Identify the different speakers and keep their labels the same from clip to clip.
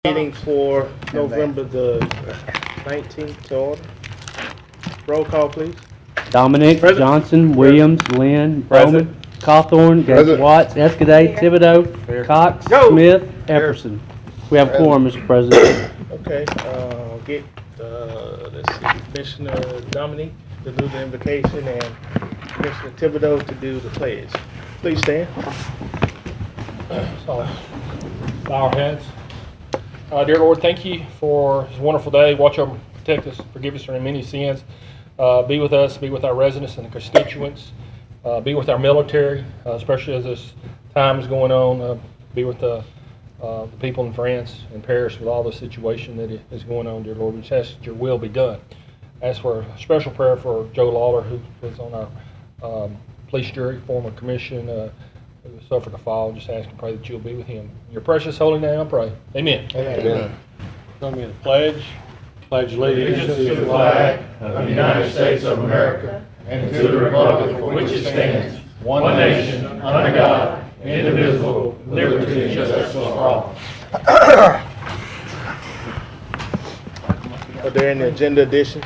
Speaker 1: Meeting for November the 19th to order. Roll call, please.
Speaker 2: Dominic,
Speaker 1: Present.
Speaker 2: Johnson, Williams, Lynn, Bowman, Cawthorn,
Speaker 1: Present.
Speaker 2: Watts, Escaday, Thibodeau, Cox, Smith, Epperson. We have quorum, Mr. President.
Speaker 1: Okay, get, let's see, Commissioner Dominique to do the invocation and Commissioner Thibodeau to do the pledge. Please stand.
Speaker 3: So, bow our heads. Dear Lord, thank you for this wonderful day. Watch over, protect us, forgive us for any many sins. Be with us, be with our residents and the constituents. Be with our military, especially as this time is going on. Be with the people in France and Parish with all the situation that is going on, dear Lord. We just ask that your will be done. Ask for a special prayer for Joe Lawler, who was on our police jury, former commission, who suffered a fall. Just ask and pray that you'll be with him. In your precious holy name I pray. Amen.
Speaker 1: Amen.
Speaker 3: Join me in the pledge. Pledge
Speaker 4: Allegiance to the flag of the United States of America and to the republic for which it stands, one nation, under God, indivisible, with liberty and justice for all.
Speaker 1: Are there any agenda additions?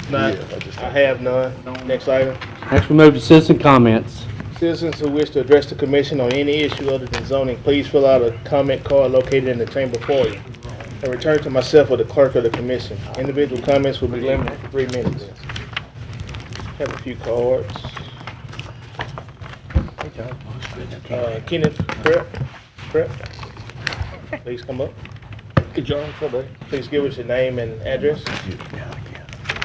Speaker 1: None. I have none. Next item.
Speaker 2: Next, we move to citizen comments.
Speaker 1: Citizens who wish to address the commission on any issue other than zoning, please fill out a comment card located in the chamber foyer and return to myself or the clerk of the commission. Individual comments will be limited to 3 minutes. Have a few cards. Kenneth Prep, please come up.
Speaker 3: Good job.
Speaker 1: Please give us your name and address.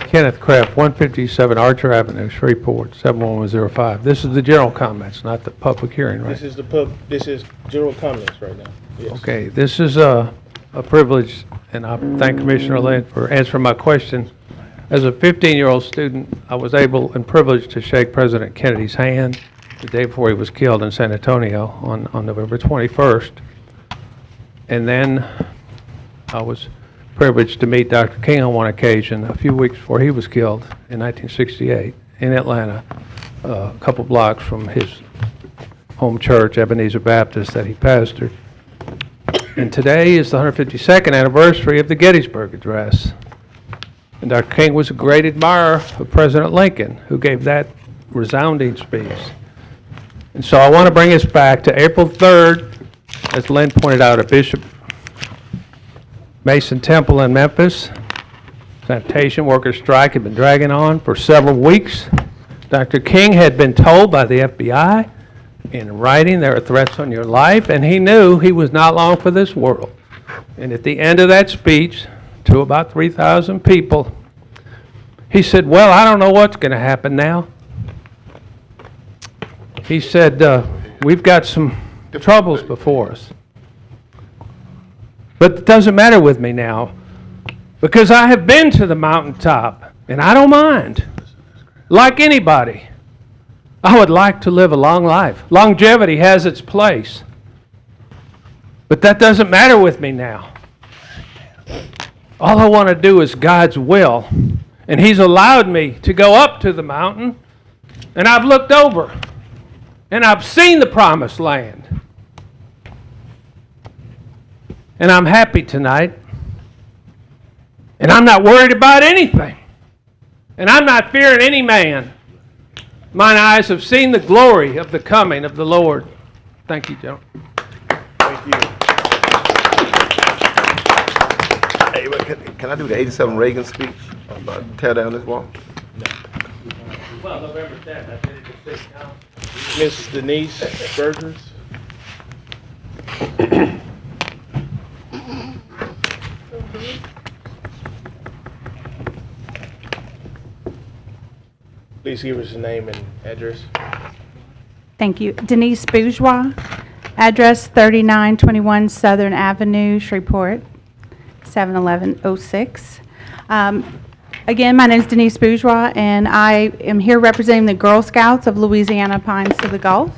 Speaker 5: Kenneth Kraft, 157 Archer Avenue, Shreveport, 71105. This is the general comments, not the public hearing, right?
Speaker 1: This is general comments right now. Yes.
Speaker 5: Okay, this is a privilege, and I thank Commissioner Lynn for answering my question. As a 15-year-old student, I was able and privileged to shake President Kennedy's hand the day before he was killed in San Antonio on November 21st. And then I was privileged to meet Dr. King on one occasion a few weeks before he was killed in 1968 in Atlanta, a couple blocks from his home church, Ebenezer Baptist, that he pastored. And today is the 152nd anniversary of the Gettysburg Address. And Dr. King was a great admirer of President Lincoln, who gave that resounding speech. And so I want to bring us back to April 3rd, as Lynn pointed out, at Bishop Mason Temple in Memphis. Sanitation workers' strike had been dragging on for several weeks. Dr. King had been told by the FBI in writing there are threats on your life, and he knew he was not long for this world. And at the end of that speech, to about 3,000 people, he said, well, I don't know what's going to happen now. He said, we've got some troubles before us. But it doesn't matter with me now, because I have been to the mountaintop, and I don't mind. Like anybody, I would like to live a long life. Longevity has its place. But that doesn't matter with me now. All I want to do is God's will. And He's allowed me to go up to the mountain, and I've looked over, and I've seen the promised land. And I'm happy tonight. And I'm not worried about anything. And I'm not fearing any man. Mine eyes have seen the glory of the coming of the Lord. Thank you, gentlemen.
Speaker 1: Thank you.
Speaker 4: Hey, can I do the 87 Reagan speech about tear down this wall?
Speaker 5: Well, November 10th, I did it to 6 now.
Speaker 1: Ms. Denise Burgers. Please give us your name and address.
Speaker 6: Thank you. Denise Bourgeois, address 3921 Southern Avenue, Shreveport, 71106. Again, my name is Denise Bourgeois, and I am here representing the Girl Scouts of Louisiana Pines to the Gulf.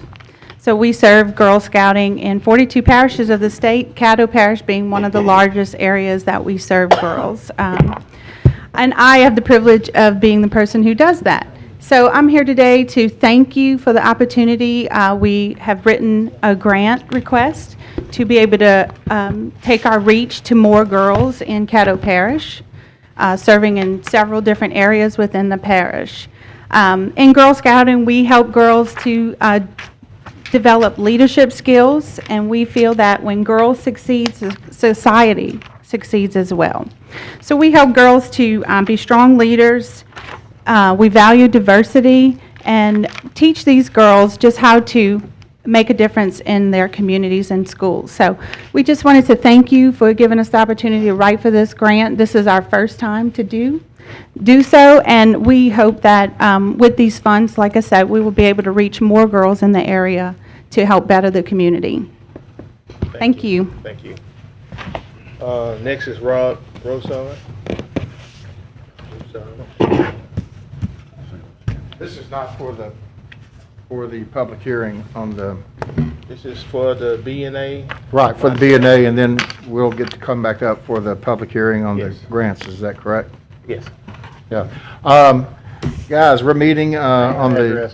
Speaker 6: So we serve Girl Scouting in 42 parishes of the state, Caddo Parish being one of the largest areas that we serve girls. And I have the privilege of being the person who does that. So I'm here today to thank you for the opportunity. We have written a grant request to be able to take our reach to more girls in Caddo Parish, serving in several different areas within the parish. In Girl Scouting, we help girls to develop leadership skills, and we feel that when girls succeed, society succeeds as well. So we help girls to be strong leaders. We value diversity and teach these girls just how to make a difference in their communities and schools. So we just wanted to thank you for giving us the opportunity to write for this grant. This is our first time to do so, and we hope that with these funds, like I said, we will be able to reach more girls in the area to help better the community. Thank you.
Speaker 1: Thank you. Next is Rob Rossard.
Speaker 7: This is not for the public hearing on the.
Speaker 1: This is for the B&A.
Speaker 7: Right, for the B&A, and then we'll get to come back up for the public hearing on the
Speaker 1: Yes.
Speaker 7: grants, is that correct?
Speaker 1: Yes.
Speaker 7: Yeah. Guys, we're meeting on the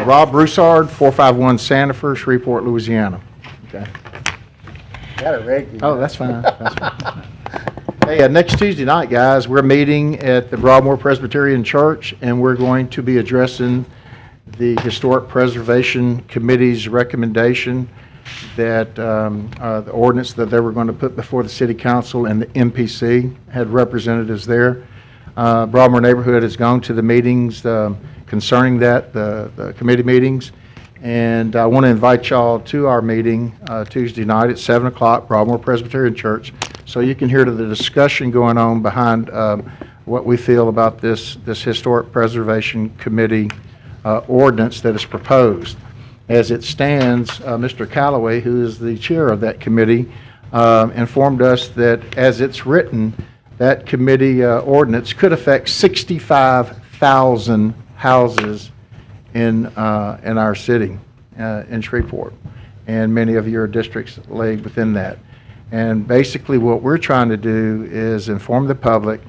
Speaker 7: Rob Broussard, 451 Sandifer, Shreveport, Louisiana. Okay.
Speaker 8: Got it, Rick.
Speaker 7: Oh, that's fine. That's fine. Hey, next Tuesday night, guys, we're meeting at the Broadmoor Presbyterian Church, and we're going to be addressing the Historic Preservation Committee's recommendation that the ordinance that they were going to put before the City Council and the MPC had representatives there. Broadmoor neighborhood has gone to the meetings concerning that, the committee meetings, and I want to invite y'all to our meeting Tuesday night at 7 o'clock, Broadmoor Presbyterian Church, so you can hear the discussion going on behind what we feel about this Historic Preservation Committee ordinance that is proposed. As it stands, Mr. Callaway, who is the chair of that committee, informed us that as it's written, that committee ordinance could affect 65,000 houses in our city, in Shreveport, and many of your districts lay within that. And basically what we're trying to do is inform the public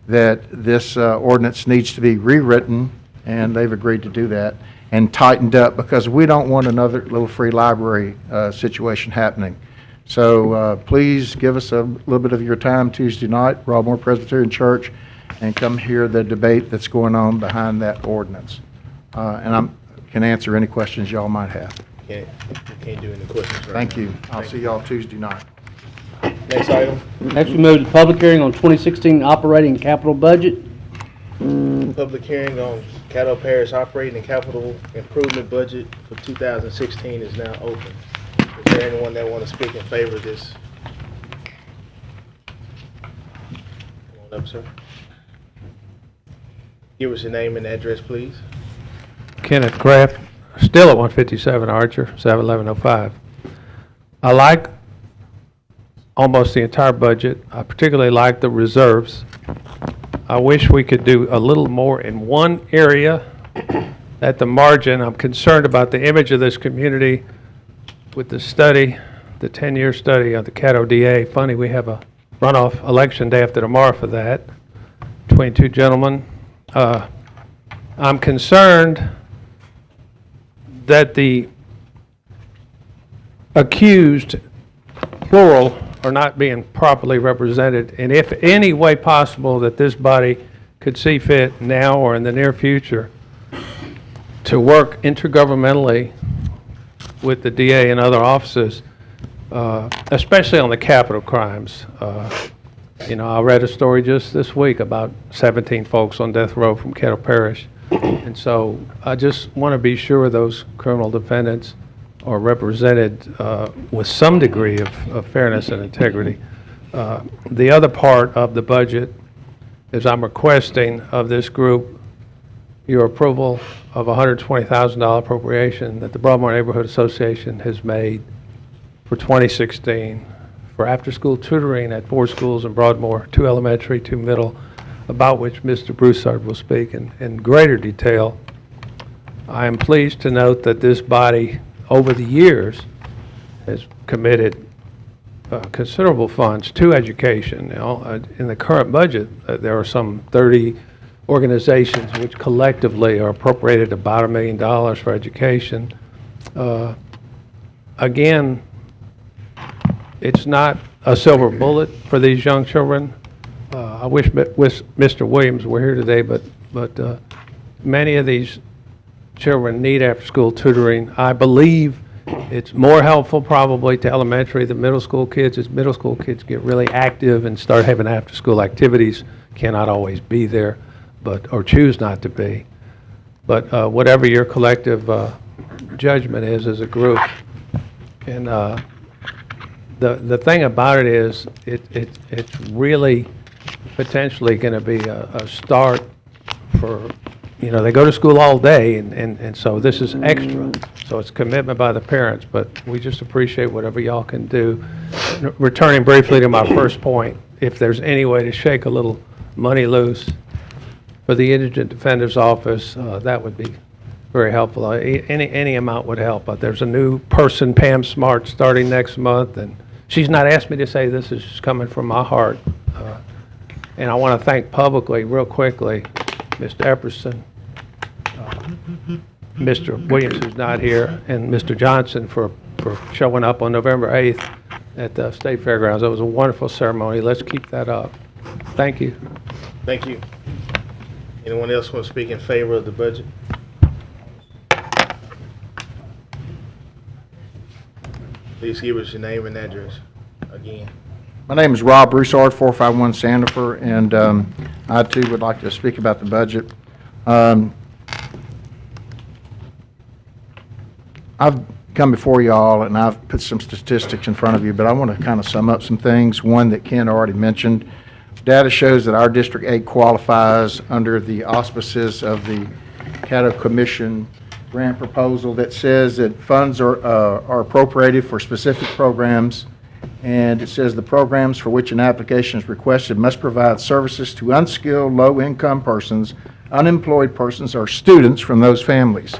Speaker 7: that this ordinance needs to be rewritten, and they've agreed to do that, and tightened up, because we don't want another little free library situation happening. So please give us a little bit of your time Tuesday night, Broadmoor Presbyterian Church, and come hear the debate that's going on behind that ordinance. And I can answer any questions y'all might have.
Speaker 1: Can't do any questions right
Speaker 7: Thank
Speaker 1: now.
Speaker 7: you. I'll see y'all Tuesday night.
Speaker 1: Next item.
Speaker 2: Next, we move to public hearing on 2016 operating capital budget.
Speaker 1: Public hearing on Caddo Parish operating and capital improvement budget for 2016 is now open. Is there anyone that want to speak in favor of this? Come on up, sir. Give us your name and address, please.
Speaker 5: Kenneth Kraft, still at 157 Archer, 71105. I like almost the entire budget. I particularly like the reserves. I wish we could do a little more in one area at the margin. I'm concerned about the image of this community with the study, the 10-year study of the Caddo DA. Funny, we have a runoff election day after tomorrow for that between two gentlemen. I'm concerned that the accused, plural, are not being properly represented, and if any way possible that this body could see fit now or in the near future to work intergovernmentally with the DA and other offices, especially on the capital crimes. You know, I read a story just this week about 17 folks on death row from Caddo Parish, and so I just want to be sure those criminal defendants are represented with some degree of fairness and integrity. The other part of the budget is I'm requesting of this group your approval of a $120,000 appropriation that the Broadmoor Neighborhood Association has made for 2016 for after-school tutoring at 4 schools in Broadmoor, 2 elementary, 2 middle, about which Mr. Broussard will speak in greater detail. I am pleased to note that this body over the years has committed considerable funds to education. In the current budget, there are some 30 organizations which collectively are appropriated about $1 million for education. Again, it's not a silver bullet for these young children. I wish Mr. Williams were here today, but many of these children need after-school tutoring. I believe it's more helpful probably to elementary than middle school kids, as middle school kids get really active and start having after-school activities, cannot always be there, or choose not to be. But whatever your collective judgment is as a group. And the thing about it is, it's really potentially going to be a start for, they go to school all day, and so this is extra. So it's commitment by the parents, but we just appreciate whatever y'all can do. Returning briefly to my first point, if there's any way to shake a little money loose for the Indigent Defender's Office, that would be very helpful. Any amount would help. But there's a new person, Pam Smart, starting next month, and she's not asked me to say this. Is just coming from my heart. And I want to thank publicly, real quickly, Mr. Epperson, Mr. Williams, who's not here, and Mr. Johnson for showing up on November 8th at the State Fairgrounds. It was a wonderful ceremony. Let's keep that up. Thank you.
Speaker 1: Thank you. Anyone else want to speak in favor of the budget? Please give us your name and address again.
Speaker 7: My name is Rob Broussard, 451 Sandifer, and I too would like to speak about the budget. I've come before y'all and I've put some statistics in front of you, but I want to kind of sum up some things. One that Ken already mentioned. Data shows that our District 8 qualifies under the auspices of the Caddo Commission grant proposal that says that funds are appropriated for specific programs, and it says the programs for which an application is requested must provide services to unskilled, low-income persons, unemployed persons, or students from those families.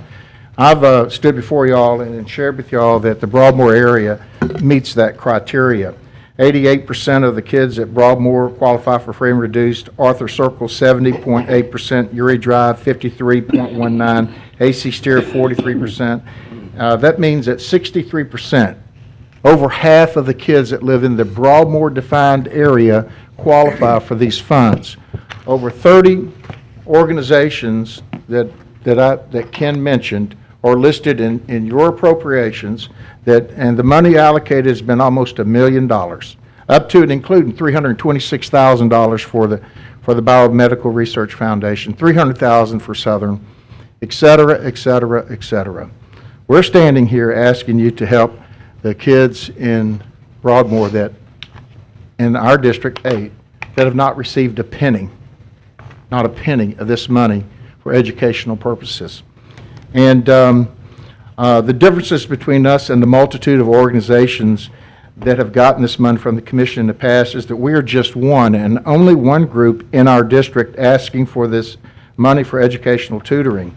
Speaker 7: I've stood before y'all and shared with y'all that the Broadmoor area meets that criteria. 88% of the kids at Broadmoor qualify for free and reduced. Arthur Circle, 70.8%. Uri Drive, 53.19%. AC Steer, 43%. That means that 63%, over half of the kids that live in the Broadmoor defined area, qualify for these funds. Over 30 organizations that Ken mentioned are listed in your appropriations, and the money allocated has been almost $1 million, up to and including $326,000 for the Biomedical Research Foundation, $300,000 for Southern, et cetera, et cetera, et cetera. We're standing here asking you to help the kids in Broadmoor that, in our District 8, that have not received a penny, not a penny of this money for educational purposes. And the differences between us and the multitude of organizations that have gotten this money from the Commission in the past is that we are just one and only one group in our district asking for this money for educational tutoring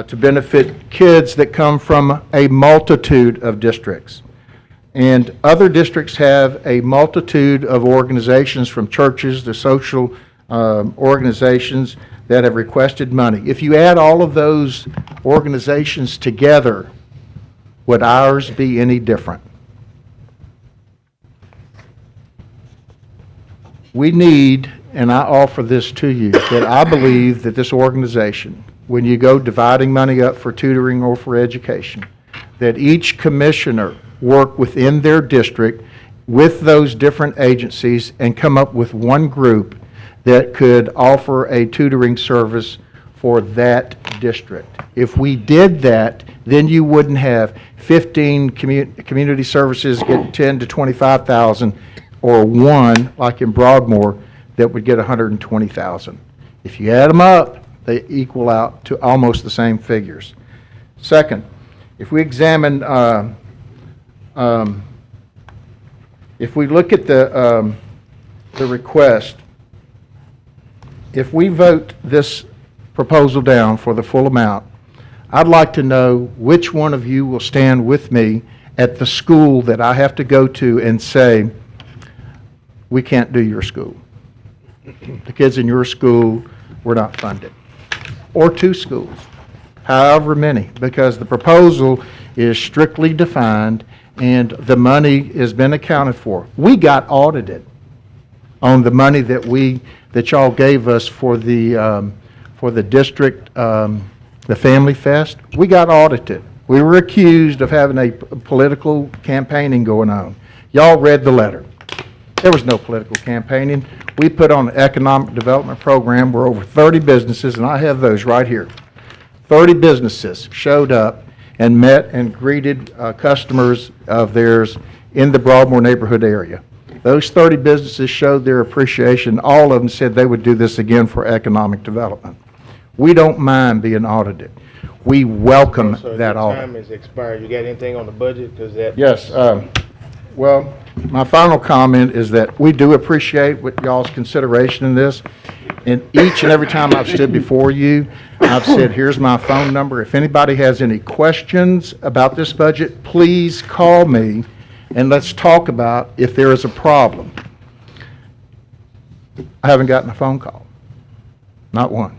Speaker 7: to benefit kids that come from a multitude of districts. And other districts have a multitude of organizations, from churches to social organizations, that have requested money. If you add all of those organizations together, would ours be any different? We need, and I offer this to you, that I believe that this organization, when you go dividing money up for tutoring or for education, that each commissioner work within their district with those different agencies and come up with one group that could offer a tutoring service for that district. If we did that, then you wouldn't have 15 community services getting 10 to 25,000, or one like in Broadmoor that would get 120,000. If you add them up, they equal out to almost the same figures. Second, if we examine, if we look at the request, if we vote this proposal down for the full amount, I'd like to know which one of you will stand with me at the school that I have to go to and say, we can't do your school. The kids in your school were not funded. Or two schools, however many, because the proposal is strictly defined and the money has been accounted for. We got audited on the money that y'all gave us for the district, the Family Fest. We got audited. We were accused of having a political campaigning going on. Y'all read the letter. There was no political campaigning. We put on an economic development program where over 30 businesses, and I have those right here, 30 businesses showed up and met and greeted customers of theirs in the Broadmoor neighborhood area. Those 30 businesses showed their appreciation. All of them said they would do this again for economic development. We don't mind being audited. We welcome that audit.
Speaker 1: Time is expired. You got anything on the budget? Because that.
Speaker 7: Yes. Well, my final comment is that we do appreciate what y'all's consideration in this. And each and every time I've stood before you, I've said, here's my phone number. If anybody has any questions about this budget, please call me and let's talk about if there is a problem. I haven't gotten a phone call. Not one.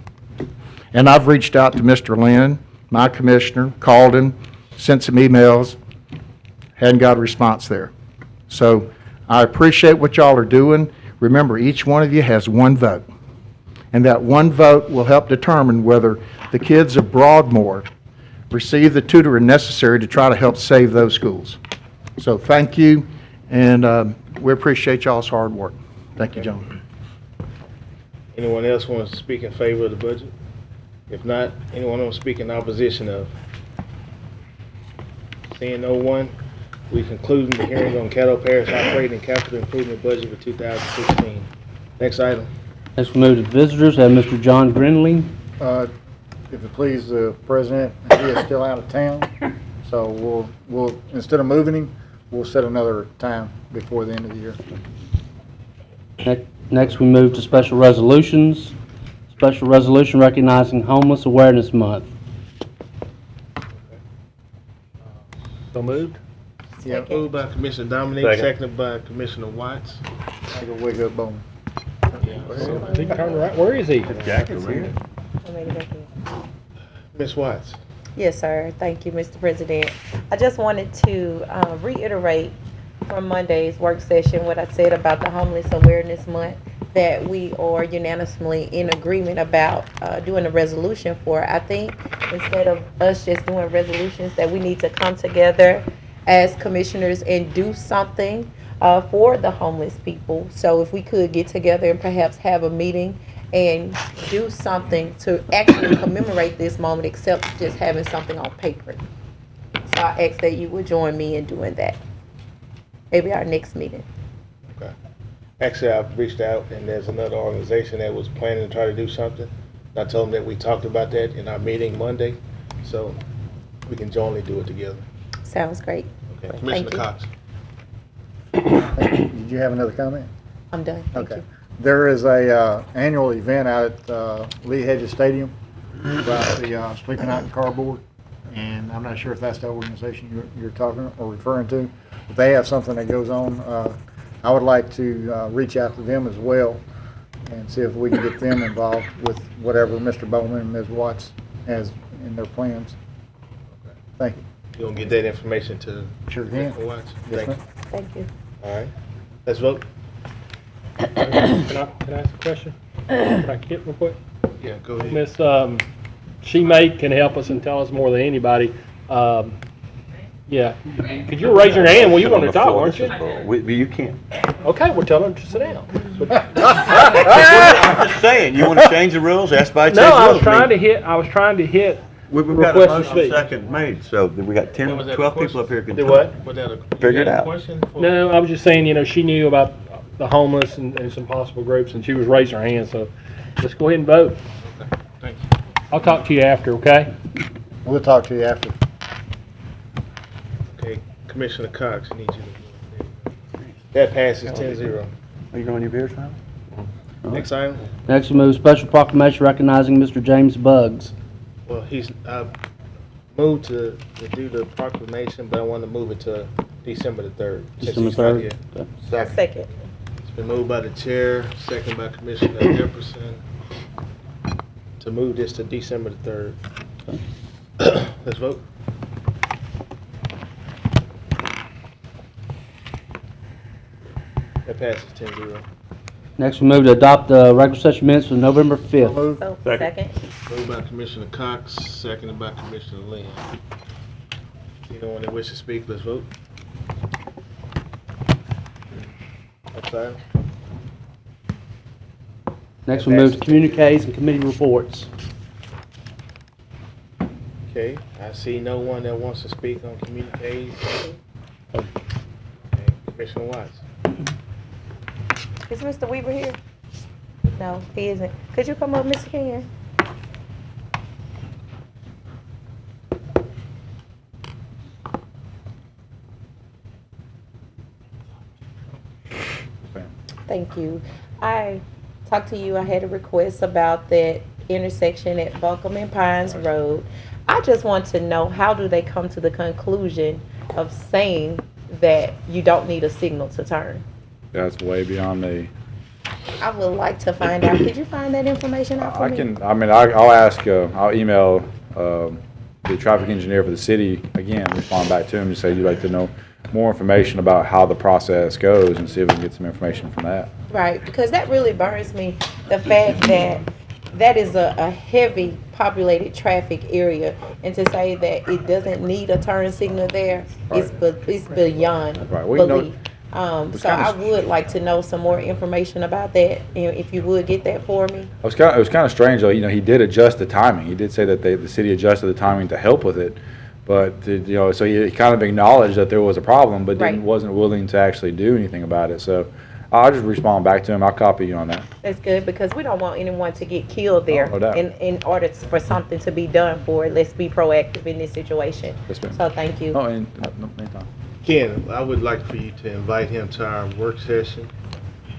Speaker 7: And I've reached out to Mr. Lynn, my commissioner, called him, sent some emails, hadn't got a response there. So I appreciate what y'all are doing. Remember, each one of you has one vote. And that one vote will help determine whether the kids of Broadmoor receive the tutoring necessary to try to help save those schools. So thank you, and we appreciate y'all's hard work. Thank you, gentlemen.
Speaker 1: Anyone else wants to speak in favor of the budget? If not, anyone want to speak in opposition of? Seeing no one, we conclude the hearing on Caddo Parish operating and capital improvement budget for 2016. Next item.
Speaker 2: Next, we move to visitors. Have Mr. John Grinling.
Speaker 8: If it please the president, he is still out of town, so we'll instead of moving him, we'll set another time before the end of the year.
Speaker 2: Next, we move to special resolutions. Special resolution recognizing Homeless Awareness Month.
Speaker 3: So moved.
Speaker 8: Yeah,
Speaker 1: Moved by Commissioner Dominique, seconded by Commissioner Watts.
Speaker 8: I go wake up bone.
Speaker 3: He turned around. Where is he?
Speaker 1: Ms. Watts.
Speaker 9: Yes, sir. Thank you, Mr. President. I just wanted to reiterate from Monday's work session what I said about the Homeless Awareness Month, that we are unanimously in agreement about doing a resolution for. I think instead of us just doing resolutions, that we need to come together as commissioners and do something for the homeless people. So if we could get together and perhaps have a meeting and do something to actually commemorate this moment, except just having something on paper. So I ask that you would join me in doing that. Maybe our next meeting.
Speaker 1: Okay. Actually, I've reached out, and there's another organization that was planning to try to do something. I told them that we talked about that in our meeting Monday, so we can jointly do it together.
Speaker 9: Sounds great.
Speaker 1: Okay.
Speaker 9: Thank
Speaker 1: Commissioner
Speaker 9: you.
Speaker 1: Cox.
Speaker 8: Did you have another comment?
Speaker 9: I'm done. Thank
Speaker 8: Okay.
Speaker 9: you.
Speaker 8: There is a annual event out at Lee Hedges Stadium about the sleeping out in cardboard, and I'm not sure if that's the organization you're talking or referring to, but they have something that goes on. I would like to reach out to them as well and see if we can get them involved with whatever Mr. Bowman and Ms. Watts has in their plans. Thank you.
Speaker 1: You gonna get that information to
Speaker 8: Sure can.
Speaker 1: Commissioner Watts?
Speaker 8: Yes,
Speaker 1: Thank you.
Speaker 8: ma'am.
Speaker 9: Thank you.
Speaker 1: All right. Let's vote.
Speaker 3: Can I ask a question? Can I get real quick?
Speaker 1: Yeah, go ahead.
Speaker 3: Miss She-Mate can help us and tell us more than anybody. Yeah, could you raise your hand? Well, you want to talk, weren't you?
Speaker 10: You can't.
Speaker 3: Okay, well, tell them to sit down.
Speaker 10: I'm just saying, you want to change the rules? That's by
Speaker 3: No, I was trying to hit.
Speaker 10: We've got a
Speaker 3: request to
Speaker 10: motion
Speaker 3: speak.
Speaker 10: second made, so we got 10,
Speaker 1: Was that
Speaker 10: 12
Speaker 1: a
Speaker 10: people up here can
Speaker 3: Do
Speaker 10: talk.
Speaker 3: what?
Speaker 1: Was that a,
Speaker 10: Figure it out.
Speaker 1: question?
Speaker 3: No, I was just saying, you know, she knew about the homeless and some possible groups, and she was raising her hand, so let's go ahead and vote.
Speaker 1: Okay, thanks.
Speaker 3: I'll talk to you after, okay?
Speaker 8: We'll talk to you after.
Speaker 1: Okay, Commissioner Cox, I need you to. That passes 10-0.
Speaker 10: Are you going your beers now?
Speaker 1: Next item?
Speaker 2: Next, we move special proclamation recognizing Mr. James Buggs.
Speaker 1: Well, he's moved to do the proclamation, but I want to move it to December the 3rd. since
Speaker 2: December
Speaker 1: he's not
Speaker 2: 3rd.
Speaker 1: here.
Speaker 2: Okay.
Speaker 9: Second.
Speaker 1: It's been moved by the chair, second by Commissioner Jefferson, to move this to December the 3rd. Let's vote. passes 10-0.
Speaker 2: Next, we move to adopt the regular session minutes for November 5th.
Speaker 9: So, second.
Speaker 1: Moved by Commissioner Cox, seconded by Commissioner Lynn. Anyone that wishes to speak, let's vote. Outside.
Speaker 2: Next, we move to communiques and committee reports.
Speaker 1: Okay, I see no one that wants to speak on communiques. Okay, Commissioner Watts.
Speaker 9: Is Mr. Weaver here? No, he isn't. Could you come up, Mr. Ken? Thank you. I talked to you, I had a request about that intersection at Buncombe and Pines Road. I just want to know, how do they come to the conclusion of saying that you don't need a signal to turn?
Speaker 11: That's way beyond me.
Speaker 9: I would like to find out. Could you find that information out for me?
Speaker 11: I'll ask, I'll email the traffic engineer for the city, again, respond back to him and say you'd like to know more information about how the process goes and see if we can get some information from that.
Speaker 9: Right, because that really burns me, the fact that that is a heavy populated traffic area, and to say that it doesn't need a turn signal there, it's beyond belief. So I would like to know some more information about that, and if you would get that for me.
Speaker 11: It was kind of strange though. You know, he did adjust the timing. He did say that the city adjusted the timing to help with it, but so he kind of acknowledged that there was a problem, but wasn't willing to actually do anything about it. So I'll just respond back to him. I'll copy you on that.
Speaker 9: That's good, because we don't want anyone to get killed there.
Speaker 11: No doubt.
Speaker 9: In order for something to be done for it, let's be proactive in this situation.
Speaker 11: Yes, ma'am.
Speaker 9: So thank you.
Speaker 11: Oh, and no, anytime.
Speaker 1: Ken, I would like for you to invite him to our work session.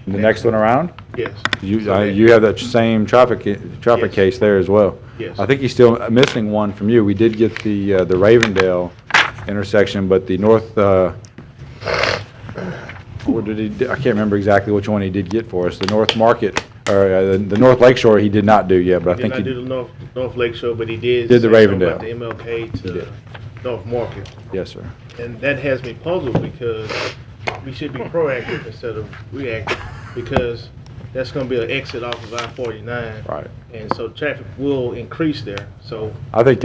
Speaker 11: The next one around?
Speaker 1: Yes.
Speaker 11: You have that same traffic case there as well.
Speaker 1: Yes.
Speaker 11: I think he's still missing one from you. We did get the Ravendale intersection, but the North, or did he? I can't remember exactly which one he did get for us. The North Market, or the North Lakeshore, he did not do yet, but I think he
Speaker 1: did not do the North Lakeshore, but he did
Speaker 11: the Ravendale.
Speaker 1: About the MLK to North Market.
Speaker 11: Yes, sir.
Speaker 1: And that has me puzzled, because we should be proactive instead of reactive, because that's going to be an exit off of I-49.
Speaker 11: Right.
Speaker 1: And so traffic will increase there. So
Speaker 11: I think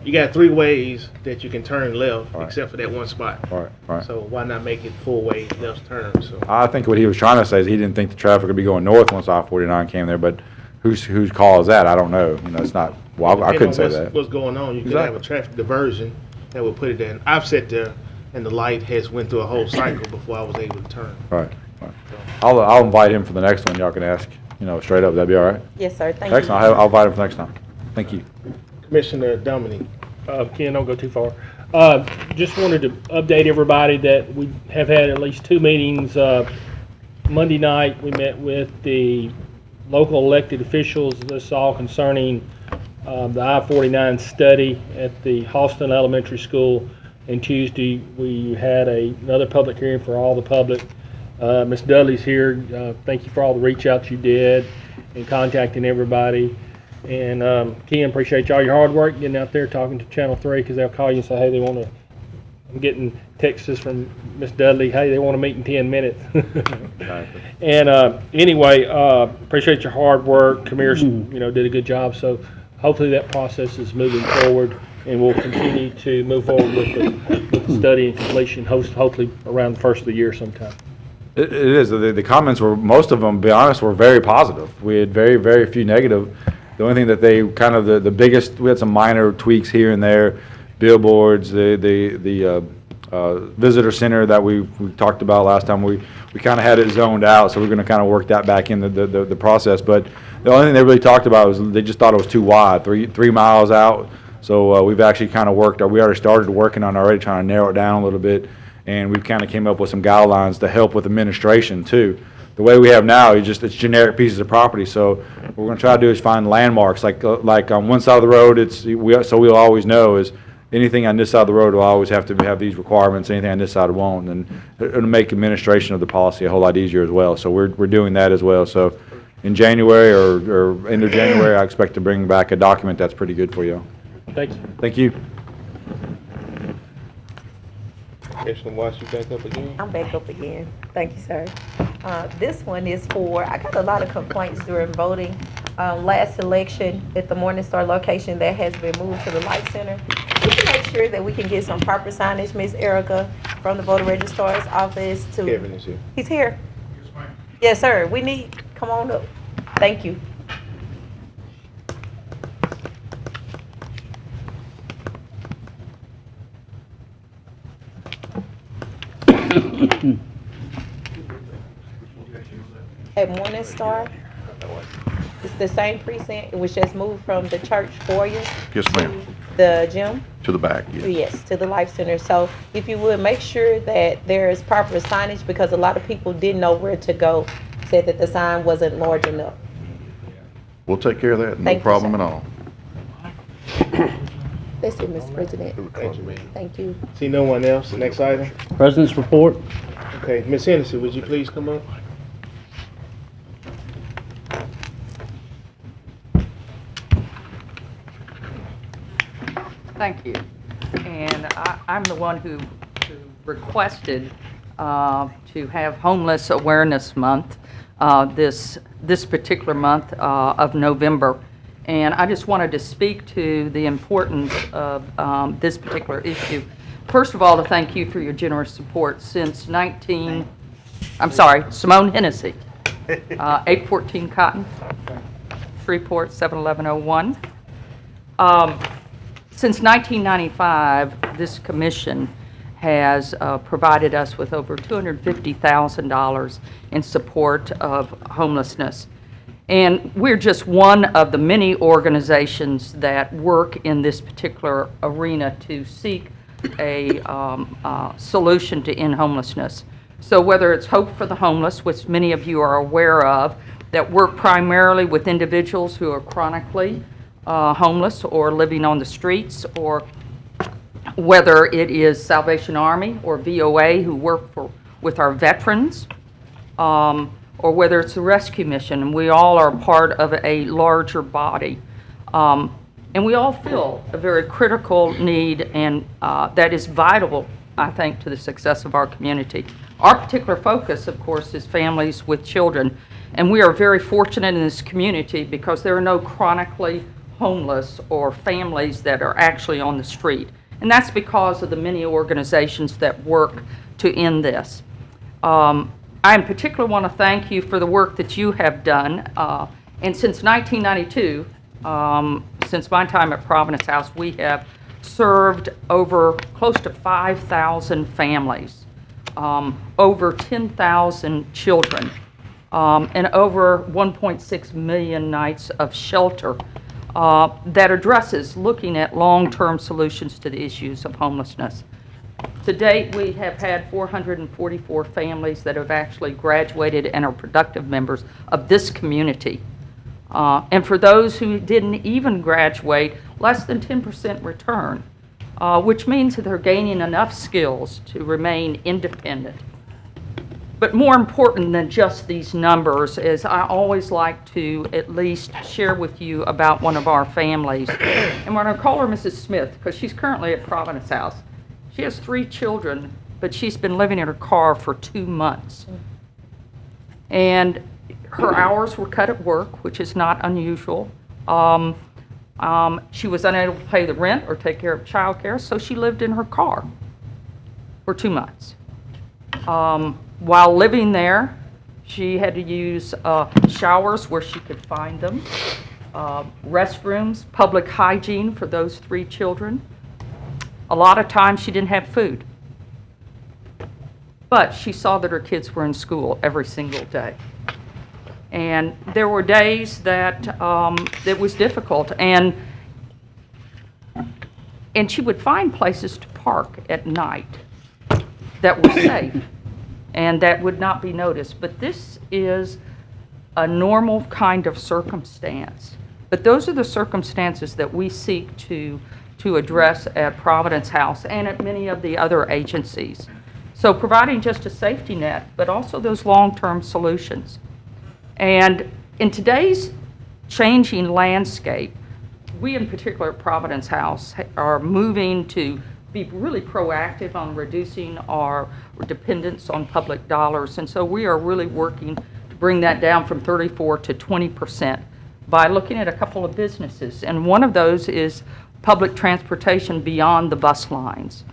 Speaker 1: you got 3 ways that you can turn left,
Speaker 11: right,
Speaker 1: except for that one spot.
Speaker 11: Right.
Speaker 1: So why not make it full way left turn? So
Speaker 11: I think what he was trying to say is he didn't think the traffic would be going north once I-49 came there, but whose call is that? I don't know. You know, it's not. Well, I couldn't say that.
Speaker 1: What's going on? You could have a traffic diversion that would put it in. I've sat there, and the light has went through a whole cycle before I was able to turn.
Speaker 11: Right. I'll invite him for the next one. Y'all can ask, straight up. That'd be all right?
Speaker 9: Yes, sir. Thank you.
Speaker 11: Excellent. I'll invite him for next time. Thank you.
Speaker 1: Commissioner Dominique.
Speaker 3: Ken, don't go too far. Just wanted to update everybody that we have had at least 2 meetings. Monday night, we met with the local elected officials. This is all concerning the I-49 study at the Halston Elementary School. And Tuesday, we had another public hearing for all the public. Ms. Dudley's here. Thank you for all the reach outs you did and contacting everybody. And Ken, appreciate y'all your hard work getting out there talking to Channel 3, because they'll call you and say, hey, they want to. I'm getting texts from Ms. Dudley, hey, they want to meet in 10 minutes. And anyway, appreciate your hard work. Kamir's, did a good job. So hopefully that process is moving forward, and we'll continue to move forward with the study and completion, hopefully around the first of the year sometime.
Speaker 11: It is. The comments were, most of them, to be honest, were very positive. We had very, very few negative. The only thing that they kind of, the biggest, we had some minor tweaks here and there, billboards, the visitor center that we talked about last time, we kind of had it zoned out, so we're going to kind of work that back in the process. But the only thing they really talked about was they just thought it was too wide, three miles out. So we've actually kind of we already started working on already trying to narrow it down a little bit, and we've kind of came up with some guidelines to help with administration too. The way we have now is just it's generic pieces of property. So what we're going to try to do is find landmarks, like on one side of the road, so we'll always know is anything on this side of the road will always have to have these requirements. Anything on this side won't, and it'll make administration of the policy a whole lot easier as well. So we're doing that as well. So in January or end of January, I expect to bring back a document that's pretty good for you.
Speaker 3: Thank you.
Speaker 11: Thank you.
Speaker 1: Commissioner Watts, you back up again?
Speaker 9: I'm back up again. Thank you, sir. This one is for, I got a lot of complaints during voting. Last election at the Morningstar location that has been moved to the Life Center. We can make sure that we can get some proper signage, Ms. Erica, from the voter registrar's office to.
Speaker 1: Kevin is here.
Speaker 9: He's here? Yes, ma'am. Yes, sir. We need, come on up. Thank you. At Morningstar, it's the same precinct, it was just moved from the church foyer.
Speaker 12: Yes, ma'am.
Speaker 9: To the gym.
Speaker 12: To the back, yes.
Speaker 9: Yes, to the Life Center. So if you would, make sure that there is proper signage, because a lot of people didn't know where to go, said that the sign wasn't large enough.
Speaker 12: We'll take care of that, no
Speaker 9: Thank you,
Speaker 12: problem
Speaker 9: sir.
Speaker 12: at all.
Speaker 9: That's it, Mr. President.
Speaker 1: Thank you, ma'am.
Speaker 9: Thank you.
Speaker 1: See no one else? Next item?
Speaker 2: President's report.
Speaker 1: Okay, Ms. Hennessy, would you please come up?
Speaker 13: Thank you. And I'm the one who requested to have Homeless Awareness Month this particular month of November. And I just wanted to speak to the importance of this particular issue. First of all, to thank you for your generous support since Simone Hennessy, 814 Cotton, Shreveport, 71101. Since 1995, this commission has provided us with over $250,000 in support of homelessness. And we're just one of the many organizations that work in this particular arena to seek a solution to end homelessness. So whether it's Hope for the Homeless, which many of you are aware of, that work primarily with individuals who are chronically homeless or living on the streets, or whether it is Salvation Army or VOA who work with our veterans, or whether it's the Rescue Mission, and we all are part of a larger body. And we all feel a very critical need, and that is vital, I think, to the success of our community. Our particular focus, of course, is families with children, and we are very fortunate in this community because there are no chronically homeless or families that are actually on the street. And that's because of the many organizations that work to end this. I in particular want to thank you for the work that you have done. And since 1992, since my time at Providence House, we have served over close to 5,000 families, over 10,000 children, and over 1.6 million nights of shelter that addresses looking at long-term solutions to the issues of homelessness. To date, we have had 444 families that have actually graduated and are productive members of this community. And for those who didn't even graduate, less than 10% return, which means that they're gaining enough skills to remain independent. But more important than just these numbers is I always like to at least share with you about one of our families. And we're going to call her Mrs. Smith because she's currently at Providence House. She has 3 children, but she's been living in her car for 2 months. And her hours were cut at work, which is not unusual. She was unable to pay the rent or take care of child care, so she lived in her car for 2 months. While living there, she had to use showers where she could find them, restrooms, public hygiene for those 3 children. A lot of times she didn't have food, but she saw that her kids were in school every single day. And there were days that it was difficult, and she would find places to park at night that were safe and that would not be noticed. But this is a normal kind of circumstance. But those are the circumstances that we seek to address at Providence House and at many of the other agencies. So providing just a safety net, but also those long-term solutions. And in today's changing landscape, we in particular at Providence House are moving to be really proactive on reducing our dependence on public dollars. And so we are really working to bring that down from 34 to 20% by looking at a couple of businesses. And one of those is public transportation beyond the bus lines.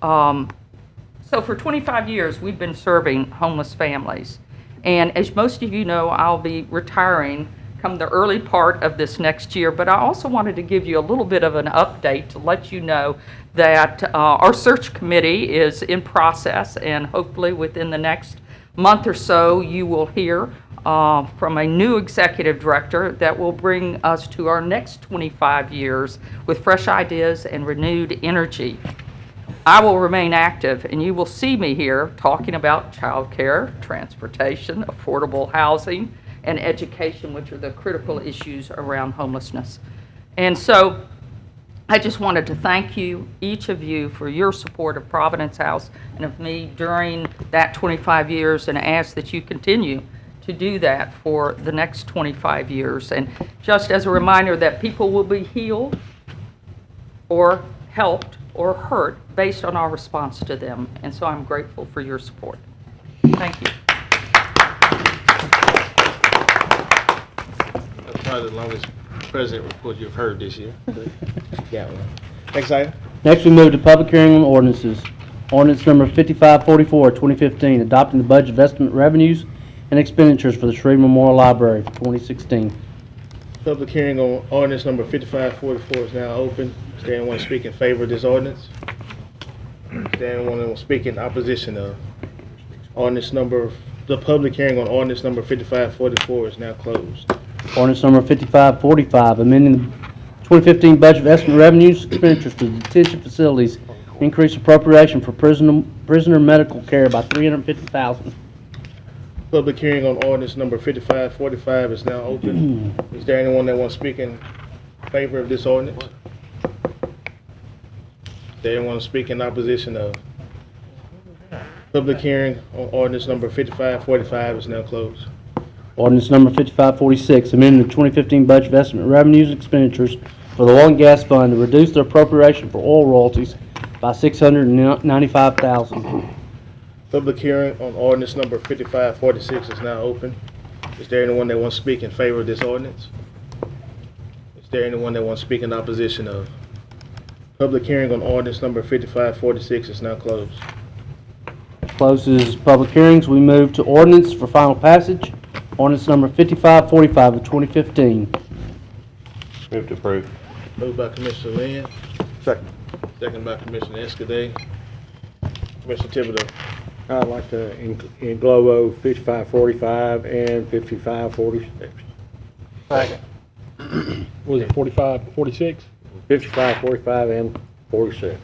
Speaker 13: So for 25 years, we've been serving homeless families. And as most of you know, I'll be retiring come the early part of this next year, but I also wanted to give you a little bit of an update to let you know that our search committee is in process, and hopefully within the next month or so you will hear from a new executive director that will bring us to our next 25 years with fresh ideas and renewed energy. I will remain active, and you will see me here talking about child care, transportation, affordable housing, and education, which are the critical issues around homelessness. And so I just wanted to thank you, each of you, for your support of Providence House and of me during that 25 years, and ask that you continue to do that for the next 25 years. And just as a reminder that people will be healed or helped or hurt based on our response to them. And so I'm grateful for your support. Thank you.
Speaker 1: That's probably the longest president report you've heard this year. Got one. Next item.
Speaker 2: Next, we move to public hearing on ordinances. Ordinance number 5544, 2015, adopting the budget of estimate revenues and expenditures for the Shreve Memorial Library for 2016.
Speaker 1: Public hearing on ordinance number 5544 is now open. Is there anyone to speak in favor of this ordinance? Is there anyone to speak in opposition of ordinance number? The public hearing on ordinance number 5544 is now closed.
Speaker 2: Ordinance number 5545, amending the 2015 budget of estimate revenues, expenditures for detention facilities, increase appropriation for prisoner medical care by $350,000.
Speaker 1: Public hearing on ordinance number 5545 is now open. Is there anyone that wants to speak in favor of this ordinance? Is there anyone to speak in opposition of? Public hearing on ordinance number 5545 is now closed.
Speaker 2: Ordinance number 5546, amending the 2015 budget of estimate revenues and expenditures for the oil and gas fund to reduce the appropriation for oil royalties by $695,000.
Speaker 1: Public hearing on ordinance number 5546 is now open. Is there anyone that wants to speak in favor of this ordinance? Is there anyone that wants to speak in opposition of? Public hearing on ordinance number 5546 is now closed.
Speaker 2: Closes public hearings. We move to ordinance for final passage. Ordinance number 5545 of 2015.
Speaker 10: Move to approve.
Speaker 1: Moved by Commissioner Lynn.
Speaker 12: Second.
Speaker 1: Second by Commissioner Escaday. Commissioner Thibodeau.
Speaker 14: I'd like to englobo 5545 and 5546.
Speaker 3: Second. Was it 45, 46?
Speaker 14: 55, 45, and 46.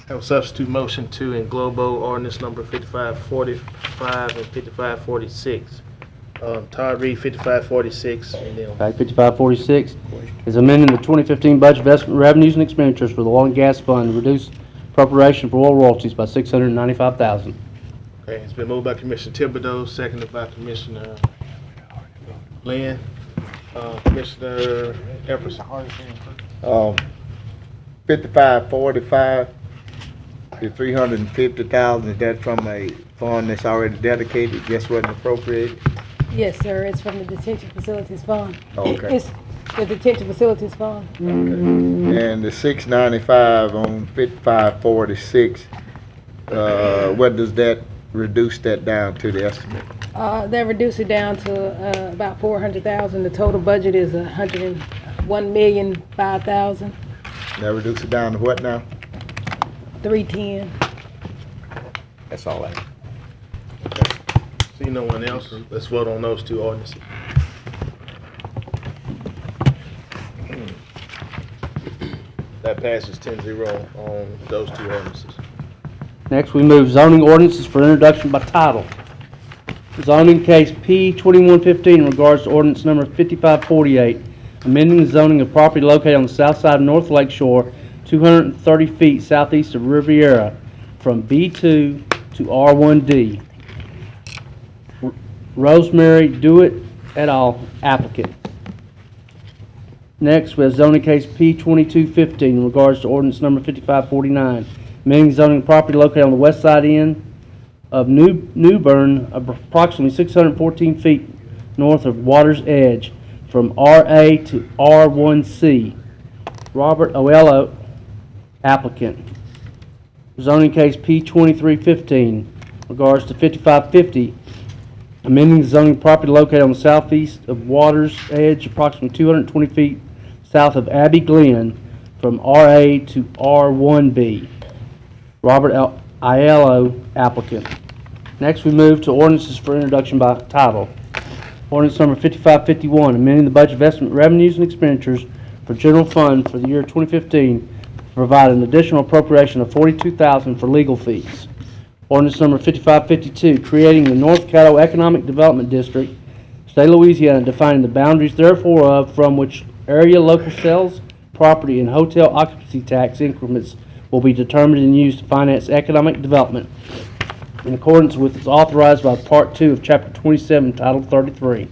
Speaker 1: Have a substitute motion to englobo ordinance number 5545 and 5546. Todd read 5546 and then.
Speaker 2: Okay, 5546 is amending the 2015 budget of estimate revenues and expenditures for the oil and gas fund to reduce appropriation for oil royalties by $695,000.
Speaker 1: Okay, it's been moved by Commissioner Thibodeau, seconded by Commissioner Lynn. Commissioner Epperson.
Speaker 15: 5545, the 350,000, is that from a fund that's already dedicated, just wasn't appropriated?
Speaker 16: Yes, sir, it's from the detention facilities fund.
Speaker 15: Okay.
Speaker 16: It's the detention facilities fund.
Speaker 15: And the 695 on 5546, what does that reduce that down to, the estimate?
Speaker 16: That reduced it down to about 400,000. The total budget is 101,005,000.
Speaker 15: That reduce it down to what now?
Speaker 16: 310.
Speaker 15: That's all I have.
Speaker 1: See no one else, let's vote on those two ordinances. That passes 10-0 on those two ordinances.
Speaker 2: Next, we move zoning ordinances for introduction by title. Zoning case P2115 in regards to ordinance number 5548, amending the zoning of property located on the south side of North Lake Shore, 230 feet southeast of Riviera, from B2 to R1D. Rosemary Dewitt et al., applicant. Next, we have zoning case P2215 in regards to ordinance number 5549, amending zoning of property located on the west side end of New Bern, approximately 614 feet north of water's edge, from RA to R1C. Robert Oello, applicant. Zoning case P2315, regards to 5550, amending the zoning property located on the southeast of water's edge, approximately 220 feet south of Abbey Glen, from RA to R1B. Robert Aiello, applicant. Next, we move to ordinances for introduction by title. Ordinance number 5551, amending the budget of estimate revenues and expenditures for general fund for the year 2015 to provide an additional appropriation of $42,000 for legal fees. Ordinance number 5552, creating the North Caddo Economic Development District, State of Louisiana, defining the boundaries therefore from which area local sales, property, and hotel occupancy tax increments will be determined and used to finance economic development in accordance with as authorized by Part 2 of Chapter 27, Title 33.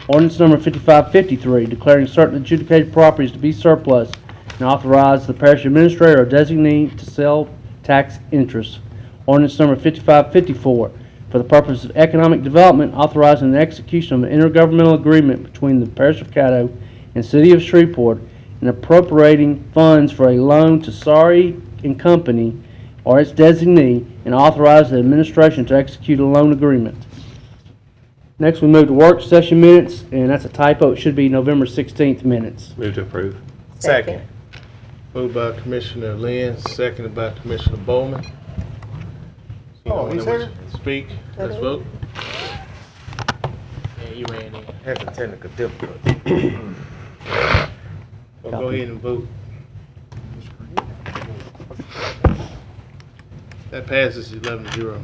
Speaker 2: Ordinance number 5553, declaring certain adjudicated properties to be surplus and authorize the parish administrator or designee to sell tax interest. Ordinance number 5554, for the purpose of economic development, authorizing the execution of an intergovernmental agreement between the Parish of Caddo and City of Shreveport and appropriating funds for a loan to Sari and Company or its designee, and authorize the administration to execute a loan agreement. Next, we move to work session minutes, and that's a typo. It should be November 16th minutes.
Speaker 10: Move to approve.
Speaker 9: Second.
Speaker 1: Moved by Commissioner Lynn, seconded by Commissioner Bowman.
Speaker 8: Oh, he's here?
Speaker 1: Speak, let's vote. Yeah, you ran in.
Speaker 10: Had some technical difficulty.
Speaker 1: Well, go ahead and vote. That passes 11-0.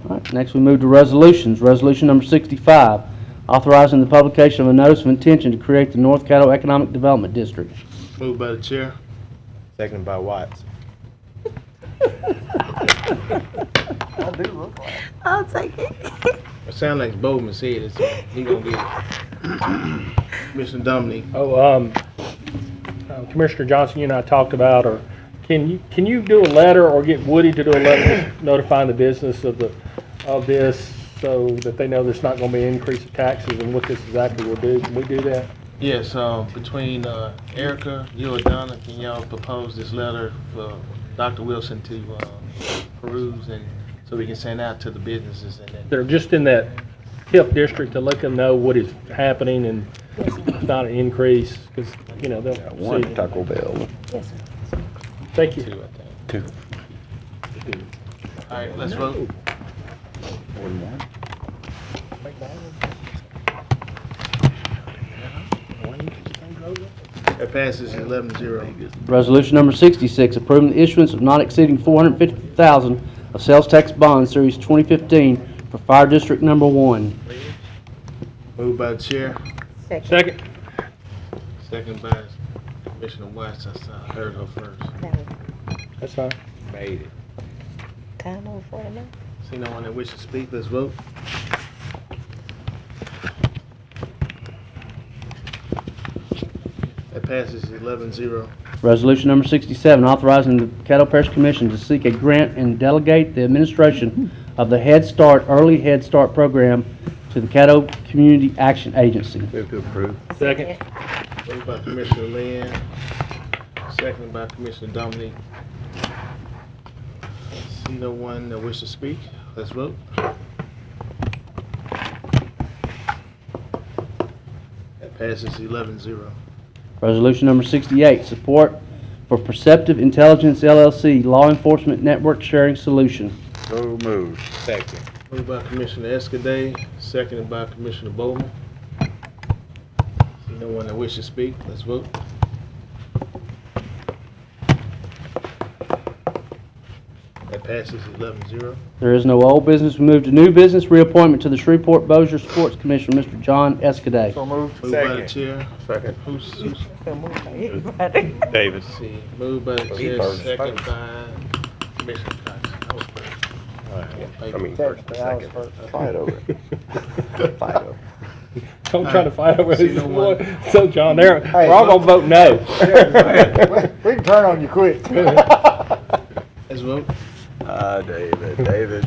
Speaker 2: All right, next we move to resolutions. Resolution number 65, authorizing the publication of a notice of intention to create the North Caddo Economic Development District.
Speaker 1: Moved by the chair.
Speaker 10: Seconded by Watts.
Speaker 9: I'll take it.
Speaker 1: It sounds like Bowman said it, so he gonna get it. Commissioner Dominique.
Speaker 3: Commissioner Johnson, you and I talked about, or can you do a letter or get Woody to do a letter notifying the business of this so that they know there's not going to be an increase of taxes and what this exactly will do? Can we do that?
Speaker 1: Yes, between Erica, you and Donna, can y'all propose this letter for Dr. Wilson to peruse, and so we can send out to the businesses and then.
Speaker 3: They're just in that HIP district to let them know what is happening and it's not an increase, because, you know, they'll
Speaker 12: One
Speaker 3: see.
Speaker 12: Taco Bell.
Speaker 9: Yes, sir.
Speaker 3: Thank you.
Speaker 1: Two, I think.
Speaker 12: Two.
Speaker 1: All right, let's vote. That passes 11-0.
Speaker 2: Resolution number 66, approving the issuance of not exceeding $450,000 of sales tax bonds, Series 2015, for Fire District Number 1.
Speaker 1: Moved by the chair,
Speaker 3: Second.
Speaker 1: second by Commissioner Watts. I heard her first.
Speaker 3: That's fine.
Speaker 10: Made it.
Speaker 9: Time over for now.
Speaker 1: See no one that wishes to speak, let's vote. That passes 11-0.
Speaker 2: Resolution number 67, authorizing the Caddo Parish Commission to seek a grant and delegate the administration of the Head Start, Early Head Start program to the Caddo Community Action Agency.
Speaker 10: Move to approve.
Speaker 3: Second.
Speaker 1: Moved by Commissioner Lynn, seconded by Commissioner Dominique. See no one that wishes to speak, let's vote. That passes 11-0.
Speaker 2: Resolution number 68, support for Perceptive Intelligence LLC Law Enforcement Network Sharing Solution.
Speaker 12: So moved.
Speaker 10: Second.
Speaker 1: Moved by Commissioner Escaday, seconded by Commissioner Bowman. See no one that wishes to speak, let's vote. That passes 11-0.
Speaker 2: There is no old business. We move to new business, reappointment to the Shreveport-Bossier Sports Commission, Mr. John Escaday.
Speaker 8: So moved.
Speaker 1: Moved by the chair.
Speaker 10: Second.
Speaker 1: Who's
Speaker 10: Davis.
Speaker 1: see? Moved by the
Speaker 10: He
Speaker 1: chair,
Speaker 10: first.
Speaker 1: second by Commissioner Cox. I was first.
Speaker 10: I mean,
Speaker 8: Second.
Speaker 10: first.
Speaker 8: I was
Speaker 10: Second.
Speaker 8: first.
Speaker 12: Fight over it. Fight over it.
Speaker 3: Don't try to fight over
Speaker 1: See
Speaker 3: this.
Speaker 1: no one.
Speaker 3: So, John, we're
Speaker 8: Hey,
Speaker 3: all going to vote no.
Speaker 8: We can turn on you quick.
Speaker 1: Let's vote.
Speaker 12: David.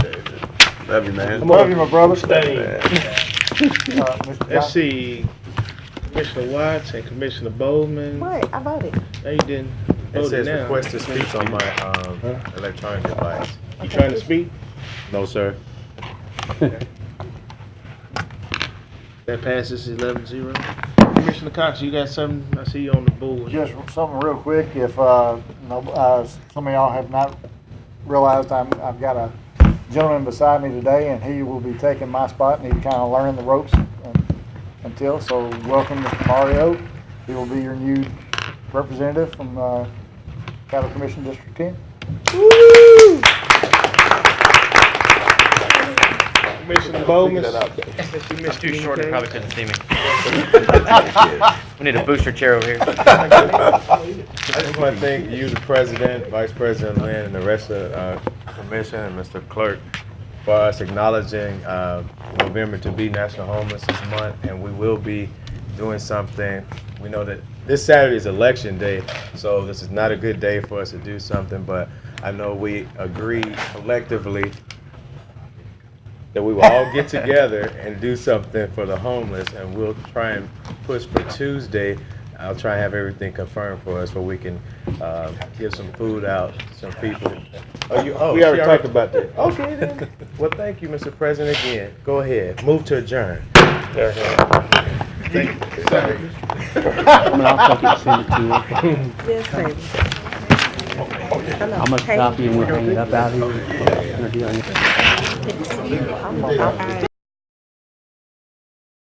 Speaker 12: Love you, man.
Speaker 8: Love you, my brother.
Speaker 1: Let's see, Commissioner Watts and Commissioner Bowman.
Speaker 9: What? I voted.
Speaker 1: No, you didn't.
Speaker 10: It
Speaker 1: Voted
Speaker 10: says
Speaker 1: now.
Speaker 10: request to speak on my electronic device.
Speaker 1: You trying to speak?
Speaker 10: No, sir.
Speaker 1: That passes 11-0. Commissioner Cox, you got something? I see you on the board.
Speaker 8: Just something real quick, if, some of y'all have not realized, I've got a gentleman beside me today, and he will be taking my spot, and he kind of learned the ropes until, so welcome Mr. Mario. He will be your new representative from, Caddo Commission District 10.
Speaker 1: Woo! Commissioner Bowman.
Speaker 17: Too short, they probably couldn't see me. We need a booster chair over here.
Speaker 10: I just want to thank you, the President, Vice President Lynn, and the rest of the Commission and Mr. Clerk for us acknowledging November to be National Homelessness Month, and we will be doing something. We know that this Saturday is Election Day, so this is not a good day for us to do something, but I know we agreed collectively that we will all get together and do something for the homeless, and we'll try and push for Tuesday. I'll try and have everything confirmed for us so we can give some food out to some people. We already talked about that. Okay, then. Well, thank you, Mr. President, again. Go ahead. Move to adjourn.
Speaker 2: I'll take it and send it to her.
Speaker 9: Yes, baby.
Speaker 2: How much copy and we'll hang it up out here?
Speaker 9: I'm